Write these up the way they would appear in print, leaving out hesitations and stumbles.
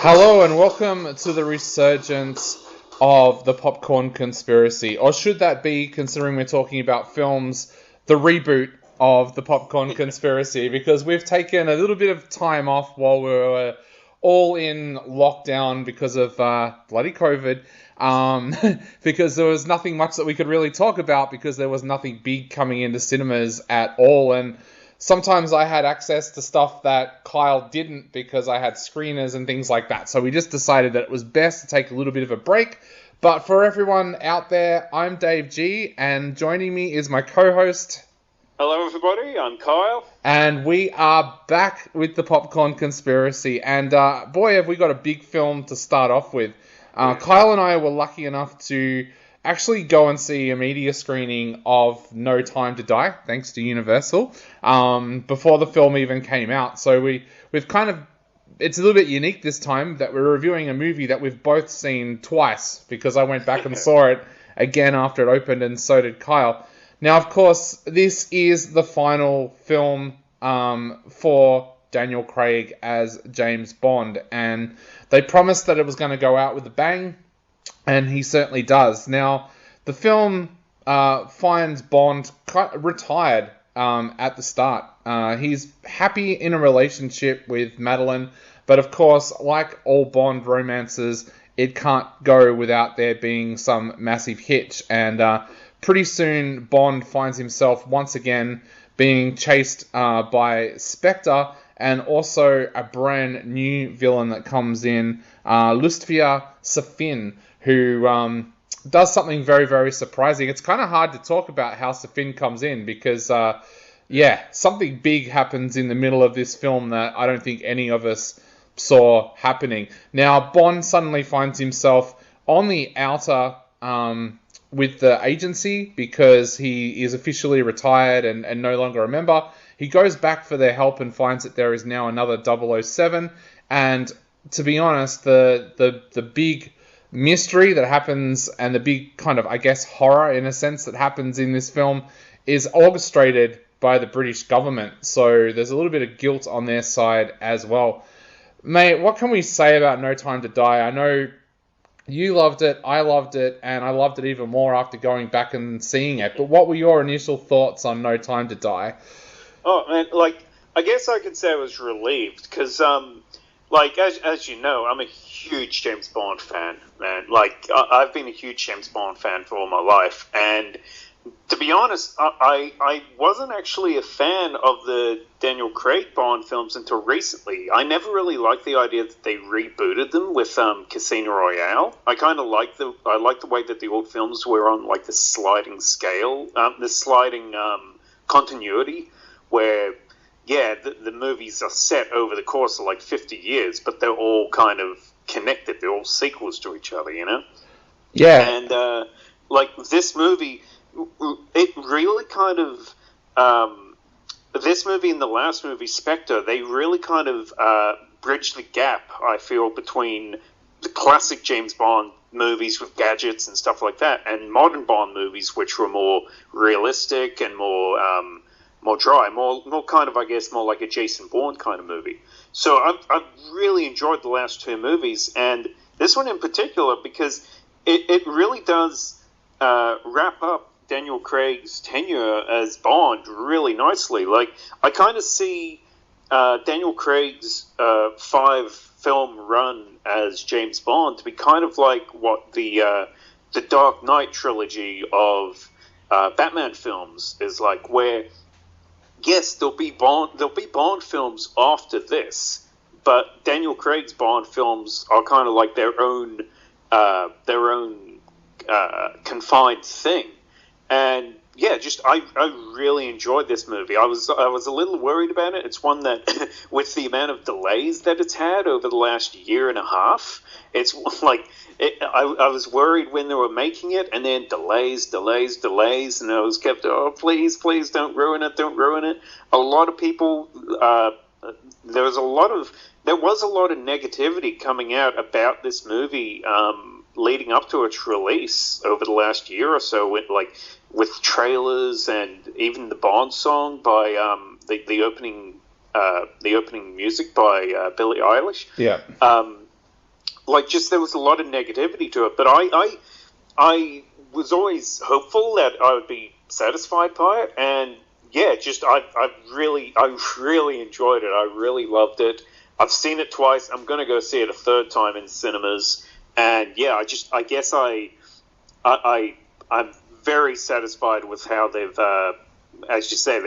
Hello and welcome to the resurgence of the Popcorn Conspiracy. Or should that be, considering we're talking about films, the reboot of the Popcorn Conspiracy? Because we've taken a little bit of time off while we were all in lockdown because of bloody COVID. Because there was nothing much that we could really talk about because there was nothing big coming into cinemas at all. And sometimes I had access to stuff that Kyle didn't because I had screeners and things like that. So we just decided that it was best to take a little bit of a break. But for everyone out there, I'm Dave G, and joining me is my co-host. Hello everybody, I'm Kyle. And we are back with the Popcorn Conspiracy. And boy, have we got a big film to start off with. Kyle and I were lucky enough to actually go and see a media screening of No Time to Die, thanks to Universal, before the film even came out. So we've kind of, it's a little bit unique this time that we're reviewing a movie that we've both seen twice, because I went back and saw it again after it opened, and so did Kyle. Now, of course, this is the final film for Daniel Craig as James Bond, and they promised that it was going to go out with a bang, and he certainly does. Now, the film finds Bond retired at the start. He's happy in a relationship with Madeline, but of course, like all Bond romances, it can't go without there being some massive hitch. And pretty soon, Bond finds himself once again being chased by Spectre, and also a brand new villain that comes in, Lustfia Safin, who does something very, very surprising. It's kind of hard to talk about how Safin comes in because, something big happens in the middle of this film that I don't think any of us saw happening. Now, Bond suddenly finds himself on the outer with the agency because he is officially retired and no longer a member. He goes back for their help and finds that there is now another 007. And to be honest, the big mystery that happens and the big kind of, I guess, horror in a sense that happens in this film is orchestrated by the British government. So there's a little bit of guilt on their side as well. Mate, what can we say about No Time to Die? I know you loved it, I loved it, and I loved it even more after going back and seeing it. But what were your initial thoughts on No Time to Die? Oh, man, I guess I could say I was relieved, because, as you know, I'm a huge James Bond fan, man. I've been a huge James Bond fan for all my life, and to be honest, I wasn't actually a fan of the Daniel Craig Bond films until recently. I never really liked the idea that they rebooted them with Casino Royale. I kind of liked the way that the old films were on like the sliding scale, the sliding continuity, where the movies are set over the course of like 50 years, but they're all kind of connected. They're all sequels to each other, you know? Yeah. And this movie, it really kind of this movie and the last movie, Spectre, they really kind of bridged the gap, I feel, between the classic James Bond movies with gadgets and stuff like that and modern Bond movies, which were more realistic and more dry, more kind of, I guess, more like a Jason Bourne kind of movie. So I've really enjoyed the last two movies, and this one in particular, because it really does wrap up Daniel Craig's tenure as Bond really nicely. Like, I kind of see Daniel Craig's 5-film run as James Bond to be kind of like what the Dark Knight trilogy of Batman films is like, where yes, there'll be Bond films after this, but Daniel Craig's Bond films are kind of like their own confined thing. And yeah, I really enjoyed this movie. I was a little worried about it. It's one that, with the amount of delays that it's had over the last year and a half, it's like I was worried when they were making it, and then delays, and I was kept, oh, please, don't ruin it. A lot of people, there was a lot of negativity coming out about this movie leading up to its release over the last year or so, with trailers and even the Bond song by the opening music by Billie Eilish. Yeah. like, just there was a lot of negativity to it. But I was always hopeful that I would be satisfied by it, and yeah, just I really enjoyed it. I really loved it. I've seen it twice. I'm going to go see it a third time in cinemas, and yeah, I guess I'm very satisfied with how they've, as you say,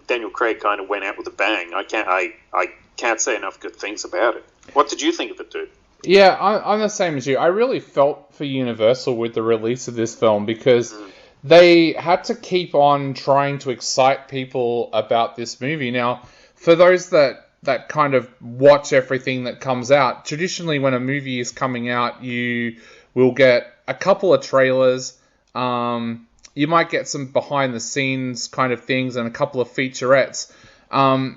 Daniel Craig kind of went out with a bang. I can't say enough good things about it. What did you think of it, dude? Yeah, I'm the same as you. I really felt for Universal with the release of this film because they had to keep on trying to excite people about this movie. Now, for those that kind of watch everything that comes out, traditionally when a movie is coming out, you will get a couple of trailers. You might get some behind the scenes kind of things and a couple of featurettes.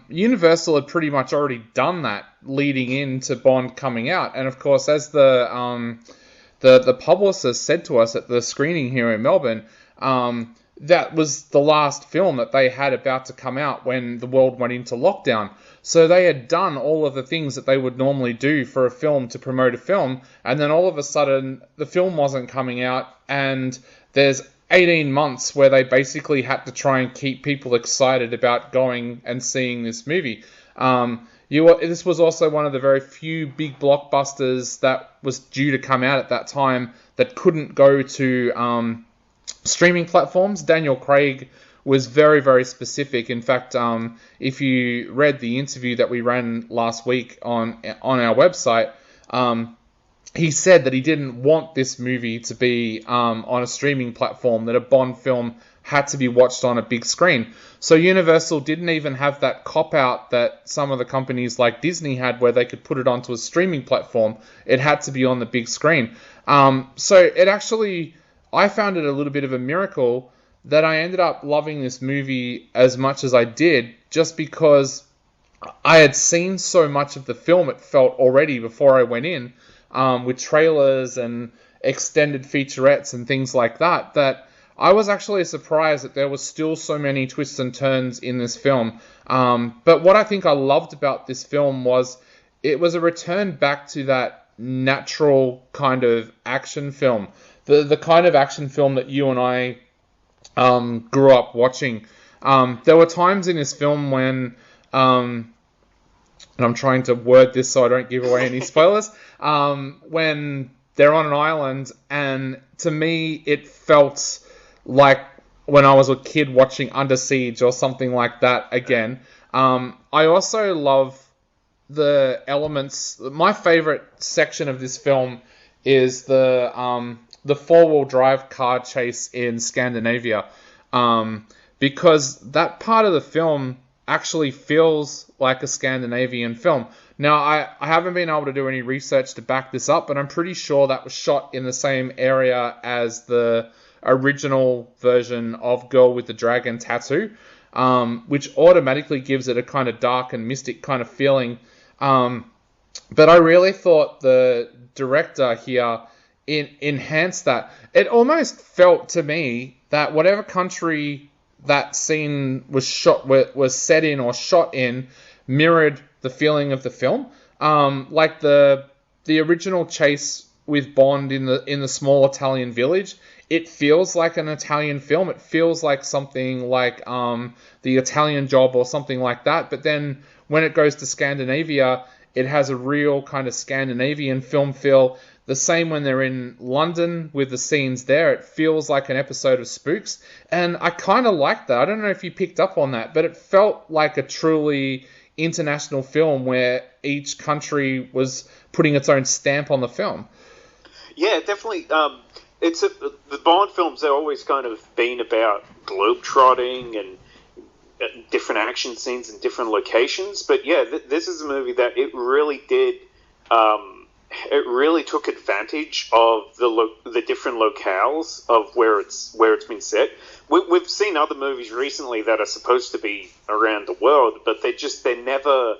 Universal had pretty much already done that leading into Bond coming out, and of course, as the publicist said to us at the screening here in Melbourne, that was the last film that they had about to come out when the world went into lockdown. So they had done all of the things that they would normally do for a film to promote a film, and then all of a sudden the film wasn't coming out, and there's 18 months where they basically had to try and keep people excited about going and seeing this movie. This was also one of the very few big blockbusters that was due to come out at that time that couldn't go to streaming platforms. Daniel Craig was very, very specific. In fact, if you read the interview that we ran last week on our website, he said that he didn't want this movie to be on a streaming platform, that a Bond film had to be watched on a big screen. So Universal didn't even have that cop-out that some of the companies like Disney had where they could put it onto a streaming platform. It had to be on the big screen. So it actually, I found it a little bit of a miracle that I ended up loving this movie as much as I did, just because I had seen so much of the film, it felt already before I went in, with trailers and extended featurettes and things like that, that I was actually surprised that there was still so many twists and turns in this film. But what I think I loved about this film was it was a return back to that natural kind of action film. The kind of action film that you and I grew up watching. There were times in this film when, and I'm trying to word this so I don't give away any spoilers, when they're on an island, and to me it felt like when I was a kid watching Under Siege or something like that again. I also love the elements. My favorite section of this film is the four-wheel drive car chase in Scandinavia, because that part of the film actually feels like a Scandinavian film. Now, I haven't been able to do any research to back this up, but I'm pretty sure that was shot in the same area as the original version of Girl with the Dragon Tattoo, which automatically gives it a kind of dark and mystic kind of feeling. But I really thought the director here enhanced that. It almost felt to me that whatever country that scene was set in or shot in mirrored the feeling of the film. Like the original chase with Bond in the small Italian village, it feels like an Italian film. It feels like something like The Italian Job or something like that. But then when it goes to Scandinavia, it has a real kind of Scandinavian film feel. The same when they're in London with the scenes there. It feels like an episode of Spooks. And I kind of like that. I don't know if you picked up on that, but it felt like a truly international film where each country was putting its own stamp on the film. Yeah, definitely. The Bond films have always kind of been about globetrotting and different action scenes in different locations. But yeah, this is a movie that it really did... it really took advantage of the different locales of where it's been set. We've seen other movies recently that are supposed to be around the world, but they're never.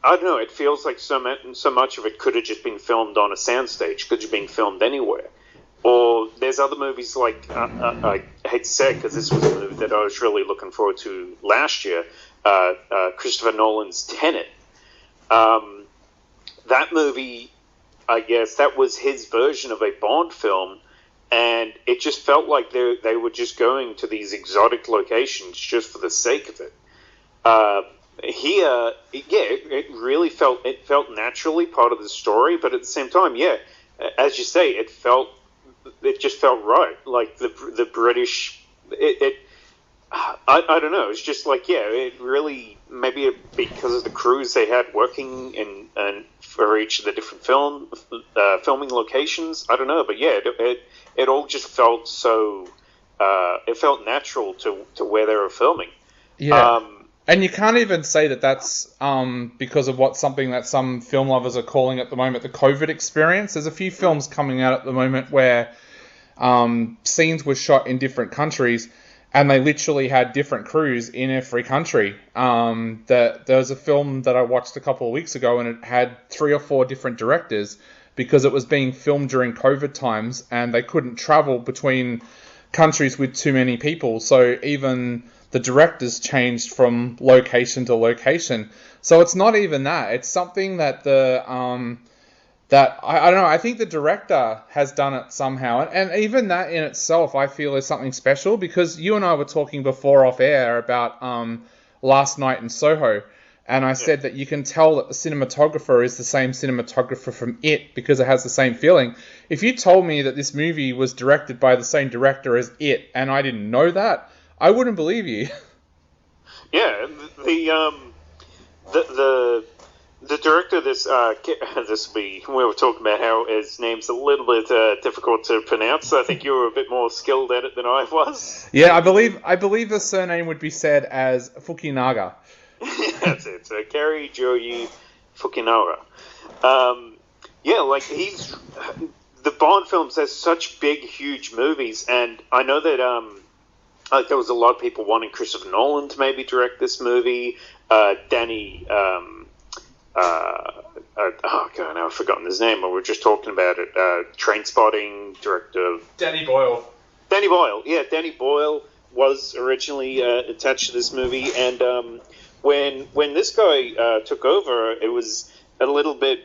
I don't know. It feels like so much of it could have just been filmed on a soundstage, could have been filmed anywhere. Or there's other movies like I hate to say it because this was a movie that I was really looking forward to last year. Christopher Nolan's Tenet. That movie. I guess that was his version of a Bond film, and it just felt like they were just going to these exotic locations just for the sake of it. Here, it really felt naturally part of the story, but at the same time, as you say, it just felt right. Like the British, I don't know. It's just like, it really, maybe because of the crews they had working and for each of the different filming locations. I don't know, but it all just felt so. It felt natural to where they were filming. Yeah. And you can't even say that that's because of something that some film lovers are calling at the moment the COVID experience. There's a few films coming out at the moment where scenes were shot in different countries, and they literally had different crews in every country. There was a film that I watched a couple of weeks ago, and it had 3 or 4 different directors because it was being filmed during COVID times, and they couldn't travel between countries with too many people. So even the directors changed from location to location. So it's not even that. It's something that I don't know. I think the director has done it somehow, and even that in itself, I feel is something special, because you and I were talking before off air about Last Night in Soho, and I said that you can tell that the cinematographer is the same cinematographer from It because it has the same feeling. If you told me that this movie was directed by the same director as It, and I didn't know that, I wouldn't believe you. Yeah, the director of this will be, we were talking about how his name's a little bit difficult to pronounce. I think you were a bit more skilled at it than I was. Yeah, I believe the surname would be said as Fukunaga. That's it. So Cary Joji Fukunaga. The Bond films has such big, huge movies, and I know that there was a lot of people wanting Christopher Nolan to maybe direct this movie. Danny, now I've forgotten his name, but we were just talking about it. Trainspotting director Danny Boyle. Danny Boyle was originally attached to this movie, and when this guy took over, it was a little bit.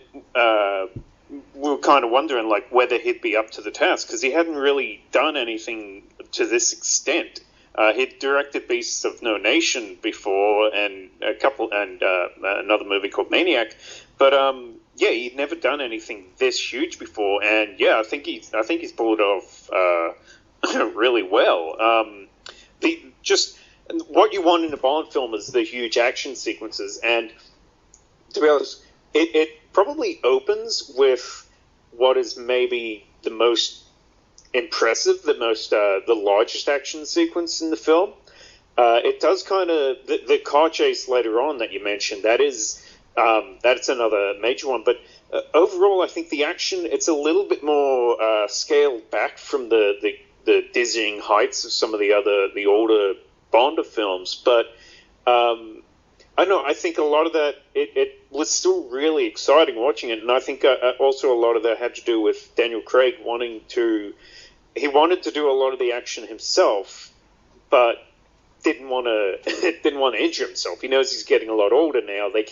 We were kind of wondering like whether he'd be up to the task, because he hadn't really done anything to this extent. He'd directed Beasts of No Nation before, and another movie called Maniac, but he'd never done anything this huge before, and I think he's pulled it off really well. What you want in a Bond film is the huge action sequences, and to be honest, it probably opens with what is maybe the most impressive, the largest action sequence in the film. It does kind of the car chase later on that you mentioned. That's another major one. But overall, I think the action, it's a little bit more scaled back from the dizzying heights of some of the older Bond films. But I know, I think a lot of that it was still really exciting watching it, and I think also a lot of that had to do with Daniel Craig wanted to do a lot of the action himself, but didn't want to injure himself. He knows he's getting a lot older now. He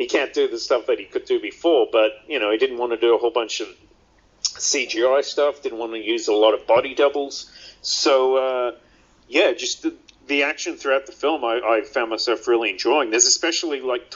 can't do the stuff that he could do before, but he didn't want to do a whole bunch of CGI stuff. Didn't want to use a lot of body doubles. So just the action throughout the film, I found myself really enjoying. There's especially like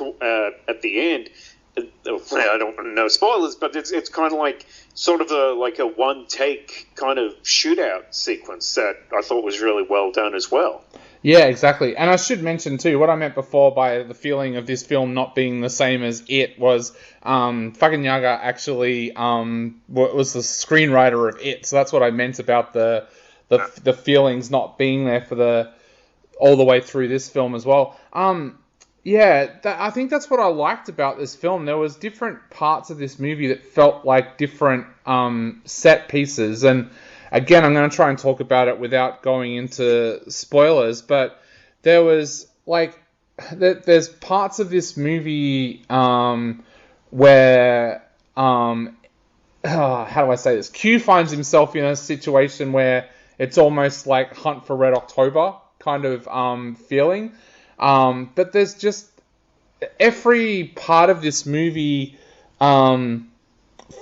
at the end. I don't know spoilers, but it's kind of like sort of a one take kind of shootout sequence that I thought was really well done as well. Yeah, exactly. And I should mention too, what I meant before by the feeling of this film not being the same as It was Fukunaga actually was the screenwriter of It, so that's what I meant about the feelings not being there for all the way through this film as well. I think that's what I liked about this film. There was different parts of this movie that felt like different set pieces. And again, I'm going to try and talk about it without going into spoilers. But there was there's parts of this movie where how do I say this? Q finds himself in a situation where it's almost like Hunt for Red October kind of feeling. But there's just every part of this movie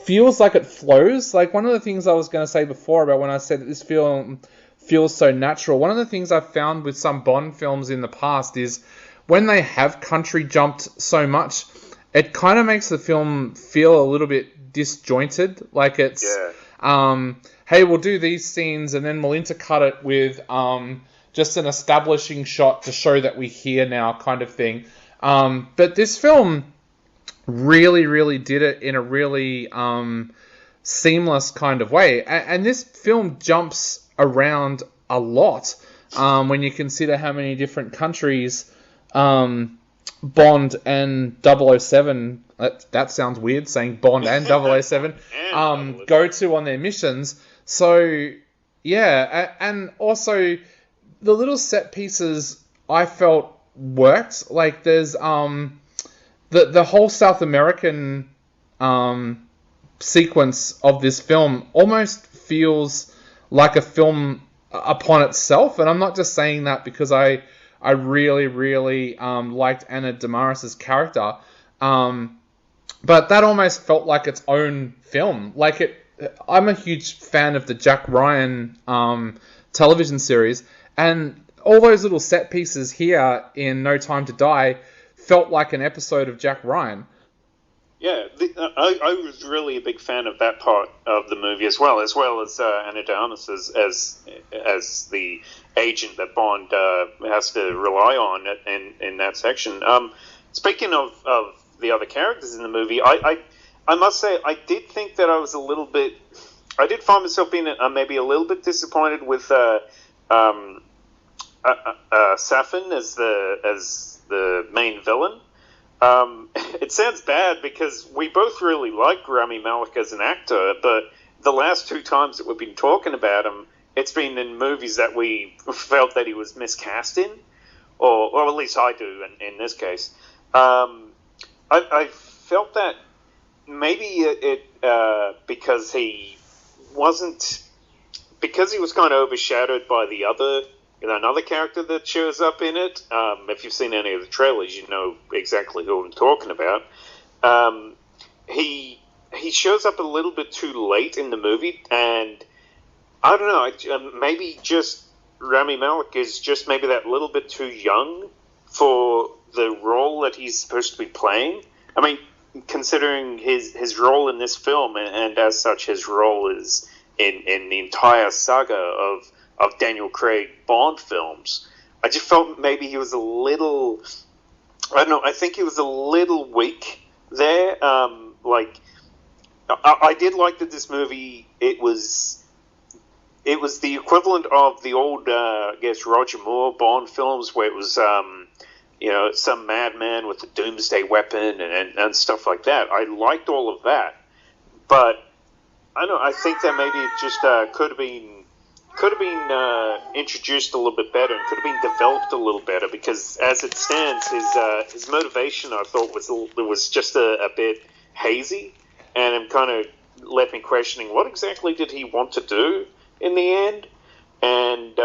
feels like it flows. Like, one of the things I was going to say before about when I said that this film feels so natural, one of the things I've found with some Bond films in the past is when they have country jumped so much, it kind of makes the film feel a little bit disjointed. Like, it's, hey, we'll do these scenes and then we'll intercut it with just an establishing shot to show that we're here now, kind of thing. But this film really, really did it in a really seamless kind of way. And this film jumps around a lot when you consider how many different countries Bond and 007, that sounds weird saying Bond and 007, go to on their missions. So, yeah, and also the little set pieces I felt worked. Like, there's the whole South American sequence of this film almost feels like a film upon itself, and I'm not just saying that because I really, really liked Ana de Armas's character, but that almost felt like its own film. Like, I'm a huge fan of the Jack Ryan television series, and all those little set pieces here in No Time to Die felt like an episode of Jack Ryan. Yeah, I was really a big fan of that part of the movie as well as Ana de Armas as the agent that Bond has to rely on in that section. Speaking of the other characters in the movie, I must say I did think that I did find myself being maybe a little bit disappointed with Safin as the main villain. It sounds bad because we both really like Rami Malek as an actor, but the last two times that we've been talking about him, it's been in movies that we felt that he was miscast in, or at least I do in this case. I felt that maybe because he was kind of overshadowed by another character that shows up in it. If you've seen any of the trailers, you know exactly who I'm talking about. He shows up a little bit too late in the movie, and I don't know, maybe just Rami Malek is just maybe that little bit too young for the role that he's supposed to be playing. I mean, considering his role in this film, and as such his role is in the entire saga of Daniel Craig Bond films, I just felt maybe he was a little, I don't know, I think he was a little weak there. I did like that this movie, it was the equivalent of the old, I guess, Roger Moore Bond films, where it was, some madman with a doomsday weapon and stuff like that. I liked all of that, but I don't know, I think that maybe it just could have been introduced a little bit better, and could have been developed a little better, because as it stands, his motivation, I thought, was just a bit hazy, and it kind of left me questioning what exactly did he want to do in the end. And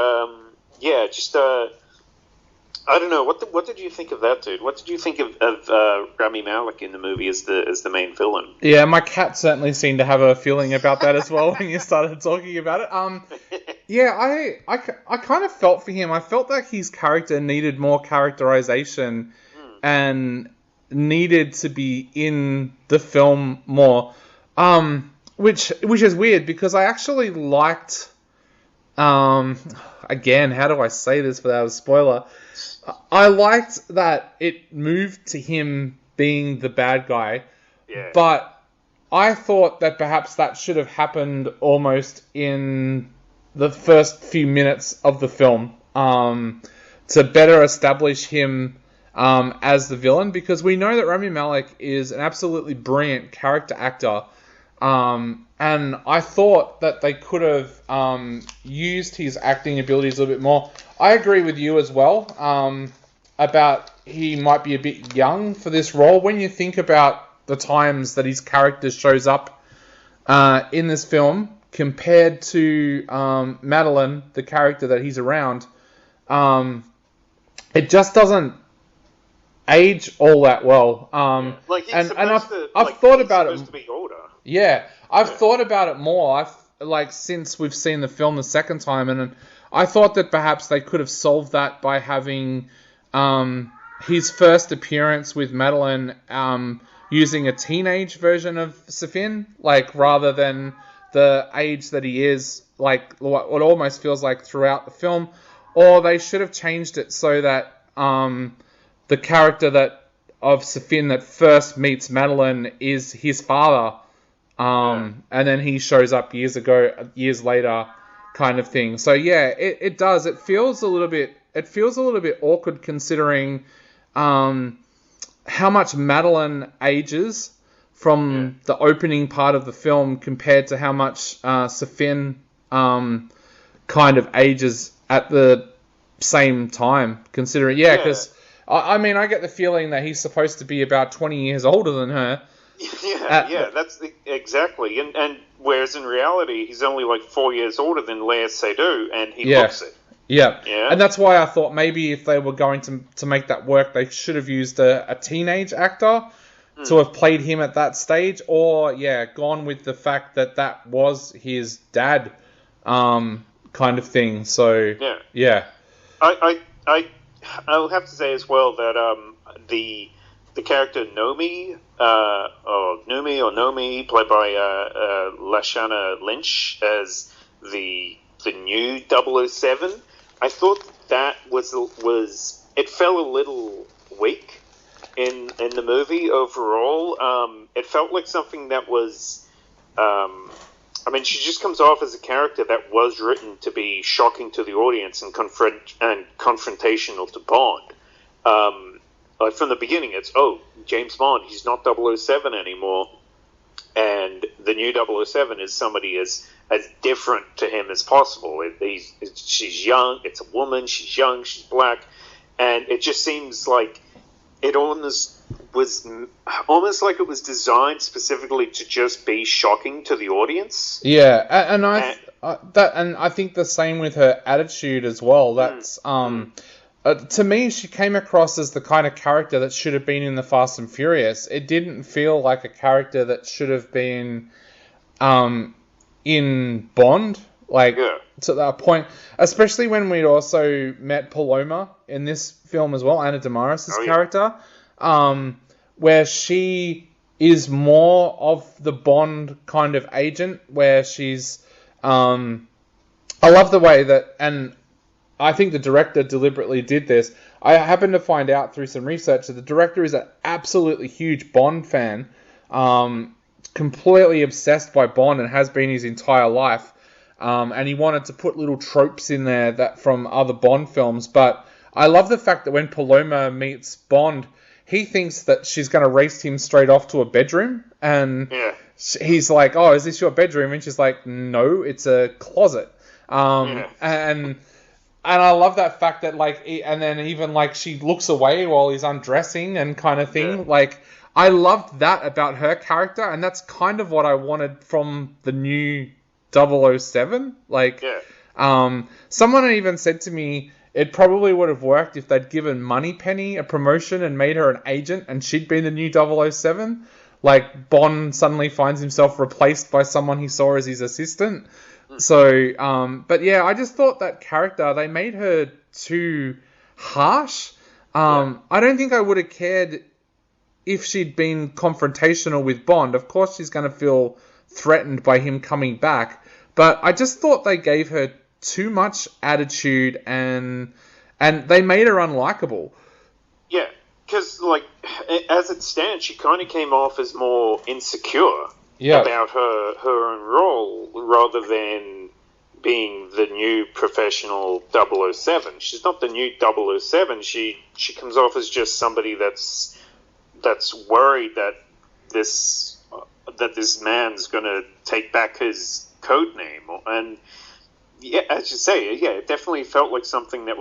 I don't know, what did you think of that, dude? What did you think of Rami Malek in the movie as the main villain? Yeah, my cat certainly seemed to have a feeling about that as well when you started talking about it. Yeah, I kind of felt for him. I felt like his character needed more characterization and needed to be in the film more. Which is weird, because I actually liked, again, how do I say this without a spoiler? I liked that it moved to him being the bad guy, but I thought that perhaps that should have happened almost in the first few minutes of the film, to better establish him as the villain, because we know that Rami Malek is an absolutely brilliant character actor, and I thought that they could have used his acting abilities a little bit more. I agree with you as well about he might be a bit young for this role. When you think about the times that his character shows up in this film compared to Madeline, the character that he's around, it just doesn't age all that well. Like he's and supposed to. I've Like, thought he's about supposed it. to be older. Yeah, I've thought about it more. Like since we've seen the film the second time, and I thought that perhaps they could have solved that by having his first appearance with Madeline using a teenage version of Safin, like rather than the age that he is, like what almost feels like throughout the film. Or they should have changed it so that the character of Safin that first meets Madeline is his father. And then he shows up years later, kind of thing. So yeah, it does. It feels a little bit awkward considering how much Madeline ages from the opening part of the film compared to how much Safin kind of ages at the same time. Considering, because I mean, I get the feeling that he's supposed to be about 20 years older than her. That's exactly. And whereas in reality, he's only like 4 years older than Léa Seydoux, and he looks it. Yeah, and that's why I thought maybe if they were going to make that work, they should have used a teenage actor to have played him at that stage, or gone with the fact that was his dad, kind of thing. So I'll have to say as well that the character Nomi, played by Lashana Lynch as the new 007, I thought that was it fell a little weak in the movie overall. It felt like something that was, I mean, she just comes off as a character that was written to be shocking to the audience and confrontational to Bond. Like from the beginning, it's James Bond, he's not 007 anymore, and the new 007 is somebody as different to him as possible. She's young, it's a woman, she's young, she's black, and it just seems like it almost like it was designed specifically to just be shocking to the audience. Yeah, and I think the same with her attitude as well. That's to me, she came across as the kind of character that should have been in the Fast and Furious. It didn't feel like a character that should have been in Bond, to that point. Especially when we'd also met Paloma in this film as well, Ana de Armas' character, where she is more of the Bond kind of agent, where she's... I love the way that... And I think the director deliberately did this. I happened to find out through some research that the director is an absolutely huge Bond fan, completely obsessed by Bond and has been his entire life. And he wanted to put little tropes in there that from other Bond films. But I love the fact that when Paloma meets Bond, he thinks that she's going to race him straight off to a bedroom. And he's like, "Oh, is this your bedroom?" And she's like, "No, it's a closet." And I love that fact that, and then even, she looks away while he's undressing and kind of thing. Yeah. I loved that about her character, and that's kind of what I wanted from the new 007. Someone even said to me it probably would have worked if they'd given Moneypenny a promotion and made her an agent and she'd been the new 007. Bond suddenly finds himself replaced by someone he saw as his assistant. So, but yeah, I just thought that character, they made her too harsh. I don't think I would have cared if she'd been confrontational with Bond. Of course she's going to feel threatened by him coming back. But I just thought they gave her too much attitude and they made her unlikable. Yeah, because, as it stands, she kind of came off as more insecure. About her own role rather than being the new professional 007. She's not the new 007. She comes off as just somebody that's worried that this man's going to take back his code name. And as you say, it definitely felt like something that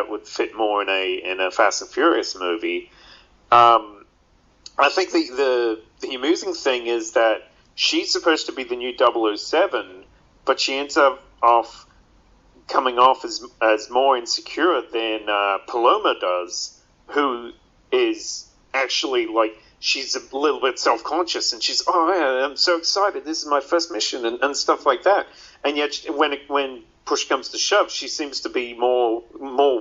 would fit more in a Fast and Furious movie. I think the amusing thing is that she's supposed to be the new 007, but she ends up coming off as more insecure than Paloma does, who is actually like she's a little bit self-conscious, and she's, oh yeah, I'm so excited, this is my first mission, and stuff like that. And yet when push comes to shove, she seems to be more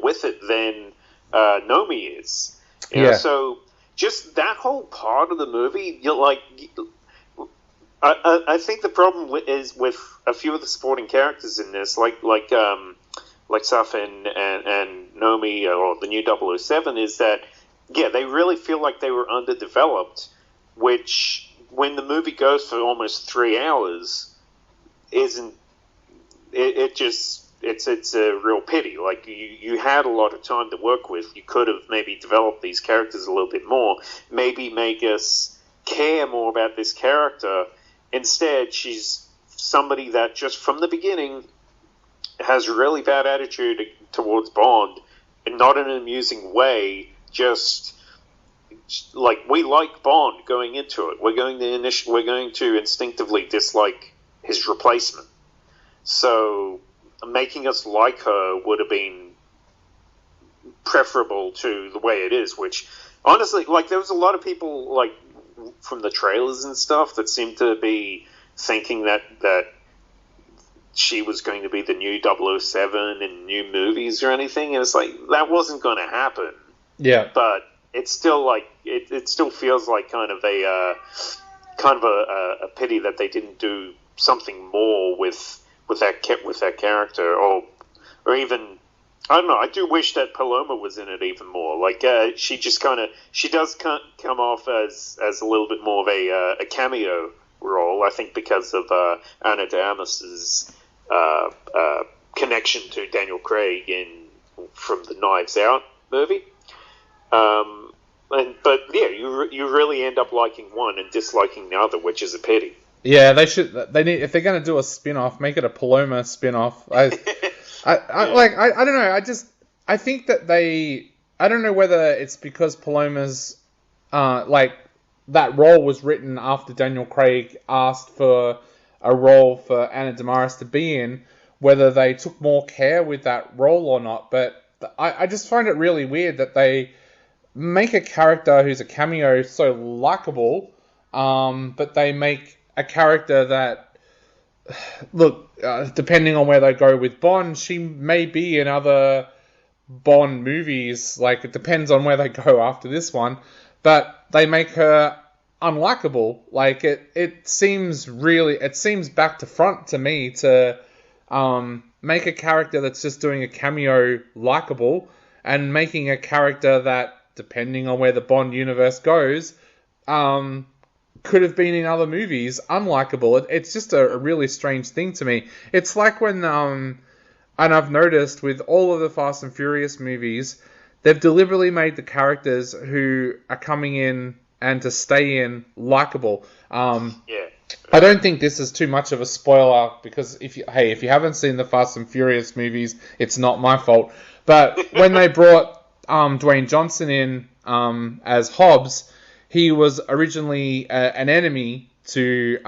with it than Nomi is. You know, so just that whole part of the movie, you're like, I think the problem is with a few of the supporting characters in this, like Saf and Nomi, or the new 007, is that, yeah, they really feel like they were underdeveloped, which, when the movie goes for almost 3 hours, isn't, it's a real pity. Like, you had a lot of time to work with. You could have maybe developed these characters a little bit more, maybe make us care more about this character. Instead, she's somebody that just from the beginning has a really bad attitude towards Bond, and not in an amusing way. Just like, we like Bond going into it. We're going to instinctively dislike his replacement. So making us like her would have been preferable to the way it is. Which, honestly, like, there was a lot of people, like, from the trailers and stuff, that seemed to be thinking that she was going to be the new 007 in new movies or anything, and it's like, that wasn't going to happen. Yeah, but it's still like it still feels like kind of a pity that they didn't do something more with that character, or even, I don't know. I do wish that Paloma was in it even more. Like, she does come off as a little bit more of a cameo role. I think because of Ana de Armas's connection to Daniel Craig from the Knives Out movie. But yeah, you really end up liking one and disliking the other, which is a pity. Yeah, they need, if they're going to do a spin-off, make it a Paloma spin-off. I don't know. I think that I don't know whether it's because Paloma's, that role was written after Daniel Craig asked for a role for Ana de Armas to be in, whether they took more care with that role or not. But I just find it really weird that they make a character who's a cameo so likable, but they make a character that, look, depending on where they go with Bond, she may be in other Bond movies. Like, it depends on where they go after this one, but they make her unlikable. Like, it seems back to front to me to make a character that's just doing a cameo likable, and making a character that, depending on where the Bond universe goes, could have been in other movies unlikable. It's just a really strange thing to me. It's like when, and I've noticed with all of the Fast and Furious movies, they've deliberately made the characters who are coming in and to stay in likable. I don't think this is too much of a spoiler, because if you haven't seen the Fast and Furious movies, it's not my fault. But when they brought Dwayne Johnson in as Hobbs, he was originally an enemy to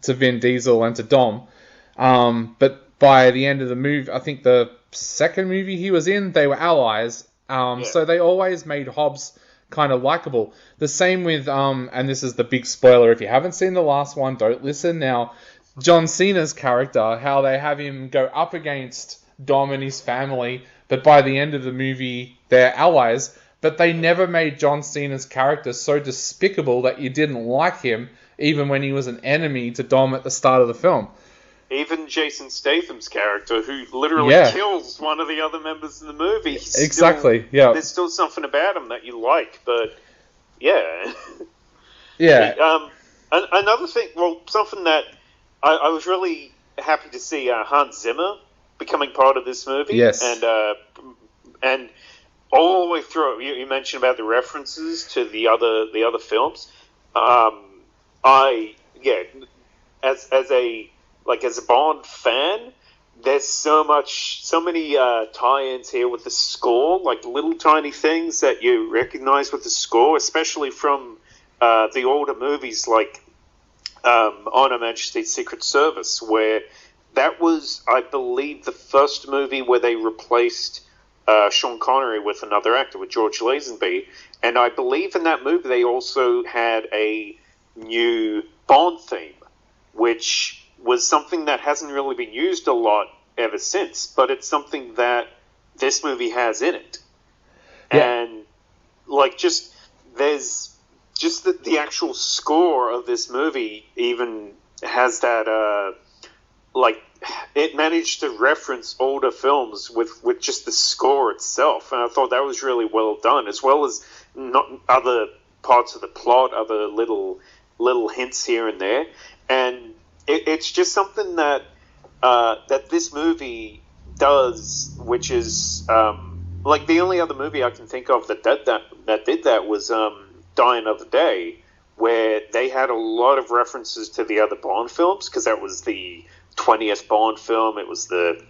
Vin Diesel and to Dom. But by the end of the movie, I think the second movie he was in, they were allies. So they always made Hobbs kind of likable. The same with, and this is the big spoiler, if you haven't seen the last one, don't listen now, John Cena's character, how they have him go up against Dom and his family, but by the end of the movie, they're allies. But they never made John Cena's character so despicable that you didn't like him, even when he was an enemy to Dom at the start of the film. Even Jason Statham's character, who literally kills one of the other members in the movie. Exactly, yeah. There's still something about him that you like, but yeah. Yeah. Another thing, something that I was really happy to see Hans Zimmer becoming part of this movie. Yes. And all the way through, you mentioned about the references to the other films. As a Bond fan, there's so many tie-ins here with the score, like little tiny things that you recognize with the score, especially from the older movies like On Her Majesty's Secret Service, where that was, I believe, the first movie where they replaced Sean Connery with another actor, with George Lazenby, And I believe in that movie they also had a new Bond theme, which was something that hasn't really been used a lot ever since, but it's something that this movie has in it. Yeah. And like there's just the actual score of this movie even has that like it managed to reference older films with just the score itself, and I thought that was really well done, as well as not other parts of the plot, other little hints here and there, and it's just something that that this movie does, which is like the only other movie I can think of that did that was Die Another Day, where they had a lot of references to the other Bond films, because that was the 20th Bond film, it was the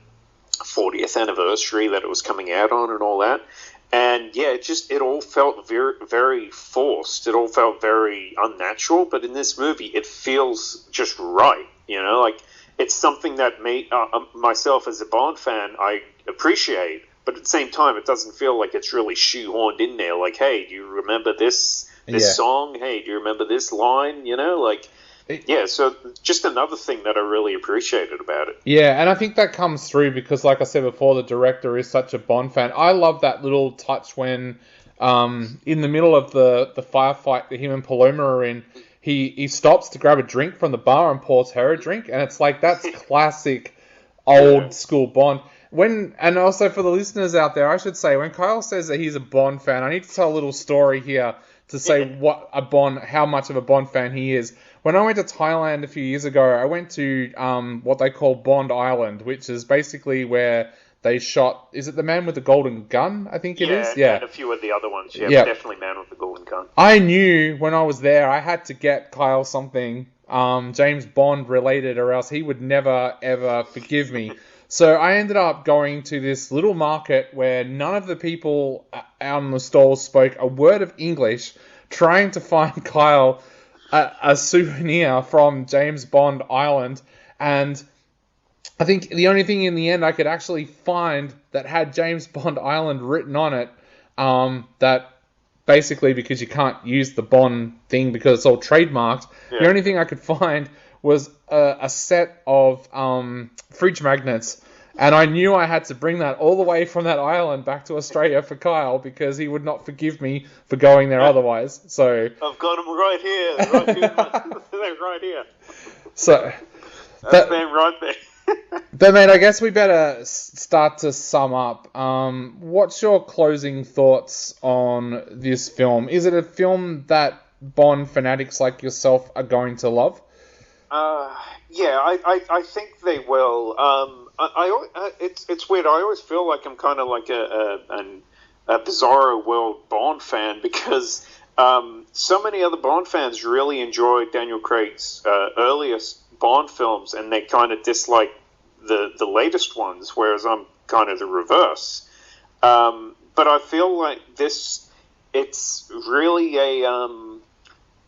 40th anniversary that it was coming out on and all that. And yeah, it all felt very, very forced. It all felt very unnatural. But in this movie, it feels just right. You know, like it's something that myself as a Bond fan, I appreciate. But at the same time, it doesn't feel like it's really shoehorned in there. Like, hey, do you remember this song? Hey, do you remember this line? You know, like. Yeah, so just another thing that I really appreciated about it. Yeah, and I think that comes through because, like I said before, the director is such a Bond fan. I love that little touch when, in the middle of the firefight that him and Paloma are in, he stops to grab a drink from the bar and pours her a drink, and it's like, that's classic old school Bond. And also for the listeners out there, I should say, when Kyle says that he's a Bond fan, I need to tell a little story here to say how much of a Bond fan he is. When I went to Thailand a few years ago, I went to what they call Bond Island, which is basically where they shot... Is it The Man with the Golden Gun, I think it is? Yeah, and a few of the other ones. Yeah, definitely Man with the Golden Gun. I knew when I was there, I had to get Kyle something James Bond related, or else he would never, ever forgive me. So I ended up going to this little market where none of the people out in the stalls spoke a word of English, trying to find Kyle a souvenir from James Bond Island. And I think the only thing in the end I could actually find that had James Bond Island written on it, that basically, because you can't use the Bond thing because it's all trademarked, the only thing I could find was a set of fridge magnets. And I knew I had to bring that all the way from that island back to Australia for Kyle, because he would not forgive me for going there otherwise. So I've got them right here. They're right here. So that's them right there. But mate, I guess we better start to sum up. What's your closing thoughts on this film? Is it a film that Bond fanatics like yourself are going to love? Yeah, I think they will. It's weird. I always feel like I'm kind of like a bizarro world Bond fan, because so many other Bond fans really enjoyed Daniel Craig's earliest Bond films, and they kind of dislike the latest ones, whereas I'm kind of the reverse. But I feel like it's really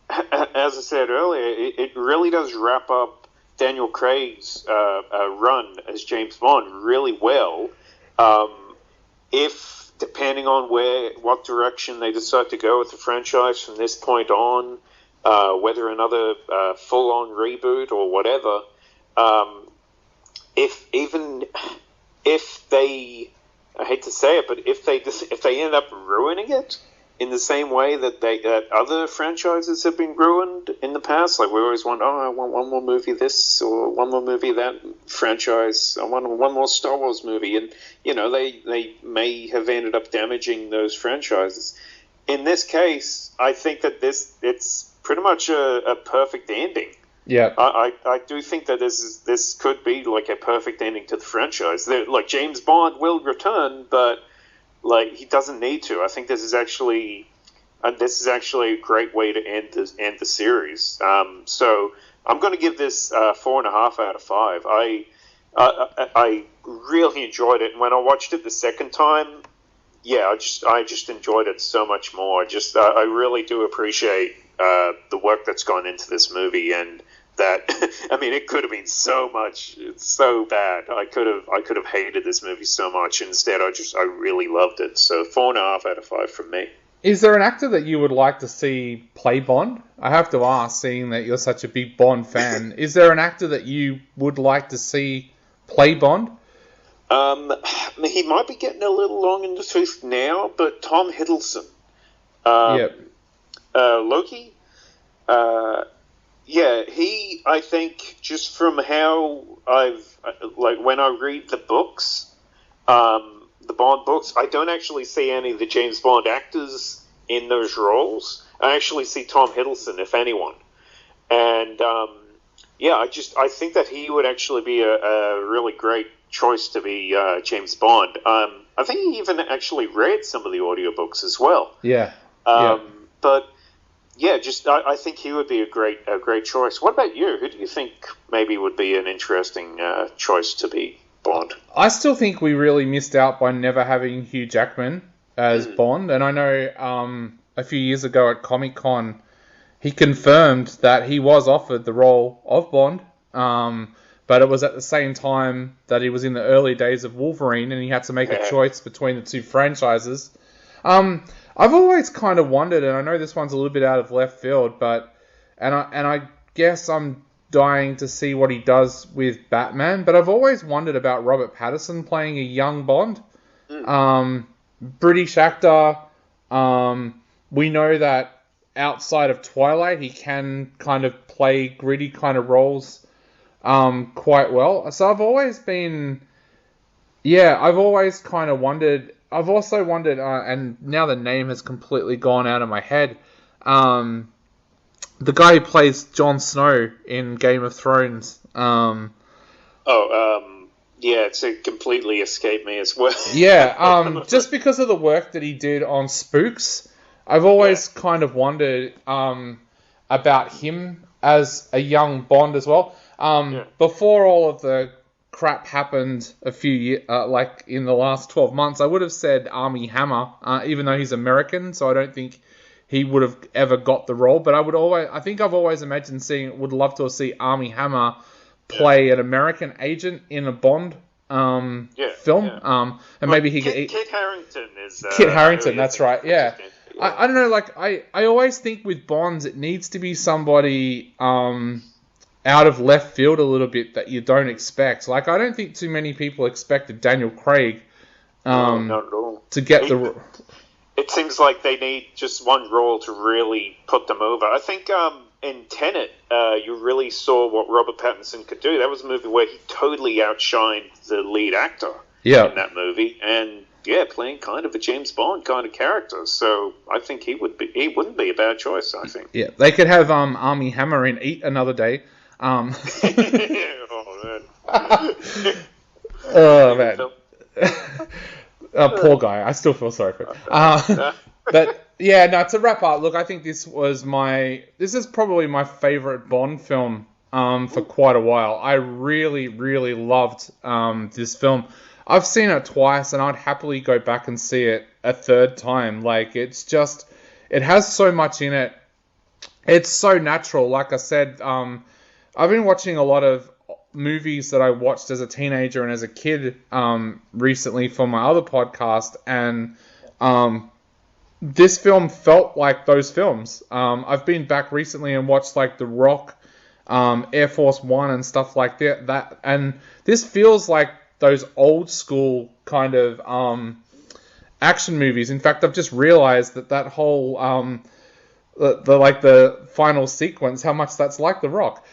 as I said earlier, it really does wrap up Daniel Craig's run as James Bond really well. If, depending on what direction they decide to go with the franchise from this point on, whether another full-on reboot or whatever, if they, I hate to say it, but if they end up ruining it in the same way that other franchises have been ruined in the past, like we always want, I want one more movie this, or one more movie that franchise, I want one more Star Wars movie, and they may have ended up damaging those franchises. In this case, I think that it's pretty much a perfect ending. Yeah, I do think that this could be like a perfect ending to the franchise. Like, James Bond will return, but like, he doesn't need to. I think this is actually a great way to end the series. So I'm going to give this 4.5 out of 5. I really enjoyed it, and when I watched it the second time, I just enjoyed it so much more. I really do appreciate the work that's gone into this movie, and that I mean, it could have been so much. It's so bad. I could have hated this movie so much. Instead, I really loved it. So 4.5 out of 5 from me. Is there an actor that you would like to see play Bond? I have to ask, seeing that you're such a big Bond fan. Is there an actor that you would like to see play Bond? He might be getting a little long in the tooth now, but Tom Hiddleston. Yep. Loki. I think just from how when I read the books, the Bond books, I don't actually see any of the James Bond actors in those roles. I actually see Tom Hiddleston, if anyone. And, I think that he would actually be a really great choice to be James Bond. I think he even actually read some of the audiobooks as well. Yeah. But yeah, I think he would be a great choice. What about you? Who do you think maybe would be an interesting choice to be Bond? I still think we really missed out by never having Hugh Jackman as Bond. And I know a few years ago at Comic-Con, he confirmed that he was offered the role of Bond. But it was at the same time that he was in the early days of Wolverine, and he had to make a choice between the two franchises. I've always kind of wondered, and I know this one's a little bit out of left field, but I guess I'm dying to see what he does with Batman. But I've always wondered about Robert Pattinson playing a young Bond, British actor. We know that outside of Twilight, he can kind of play gritty kind of roles quite well. So I've always kind of wondered. I've also wondered, and now the name has completely gone out of my head, the guy who plays Jon Snow in Game of Thrones. It's completely escaped me as well. Just because of the work that he did on Spooks, I've always kind of wondered about him as a young Bond as well. Before all of the crap happened a few years, in the last 12 months, I would have said Armie Hammer, even though he's American, so I don't think he would have ever got the role. But I've always imagined would love to see Armie Hammer play an American agent in a Bond film. And maybe he could... Kit Harington is... Kit Harington, that's right, yeah. I don't know, I always think with Bonds, it needs to be somebody out of left field a little bit that you don't expect. I don't think too many people expected Daniel Craig not at all. To get the... It seems like they need just one role to really put them over. I think in Tenet, you really saw what Robert Pattinson could do. That was a movie where he totally outshined the lead actor in that movie. And, playing kind of a James Bond kind of character. So I think he wouldn't be a bad choice, I think. Yeah, they could have Armie Hammer in Eat Another Day. Oh, man. Poor guy. I still feel sorry for him. But yeah, no, to wrap up, look, I think this is probably my favorite Bond film for quite a while. I really, really loved this film. I've seen it twice, and I'd happily go back and see it a third time. It has so much in it. It's so natural. Like I said, I've been watching a lot of movies that I watched as a teenager and as a kid recently for my other podcast, and this film felt like those films. I've been back recently and watched The Rock, Air Force One and stuff like that, and this feels like those old school kind of action movies. In fact, I've just realized that whole the final sequence, how much that's like The Rock.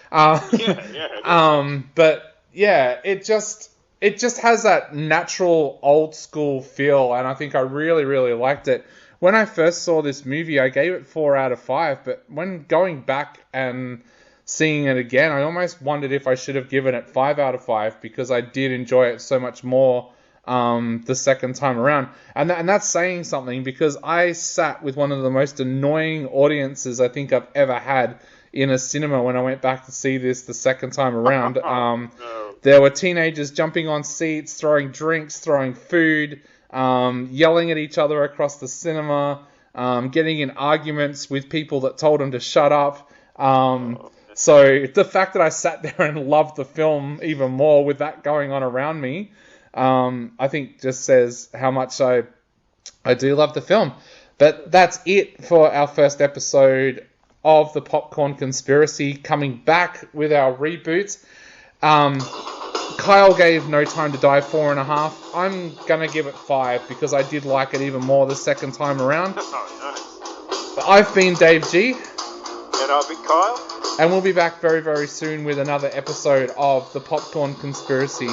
But yeah, it just has that natural old school feel, and I think I really, really liked it. When I first saw this movie, I gave it 4 out of 5, but when going back and seeing it again, I almost wondered if I should have given it 5 out of 5, because I did enjoy it so much more the second time around. And that's saying something, because I sat with one of the most annoying audiences I think I've ever had in a cinema when I went back to see this the second time around. There were teenagers jumping on seats, throwing drinks, throwing food, yelling at each other across the cinema, getting in arguments with people that told them to shut up. So the fact that I sat there and loved the film even more with that going on around me, I think just says how much I do love the film. But that's it for our first episode of the Popcorn Conspiracy, coming back with our reboots. Kyle gave No Time to Die 4.5. I'm going to give it 5 because I did like it even more the second time around. Oh, But I've been Dave G. And I've been Kyle. And we'll be back very, very soon with another episode of the Popcorn Conspiracy.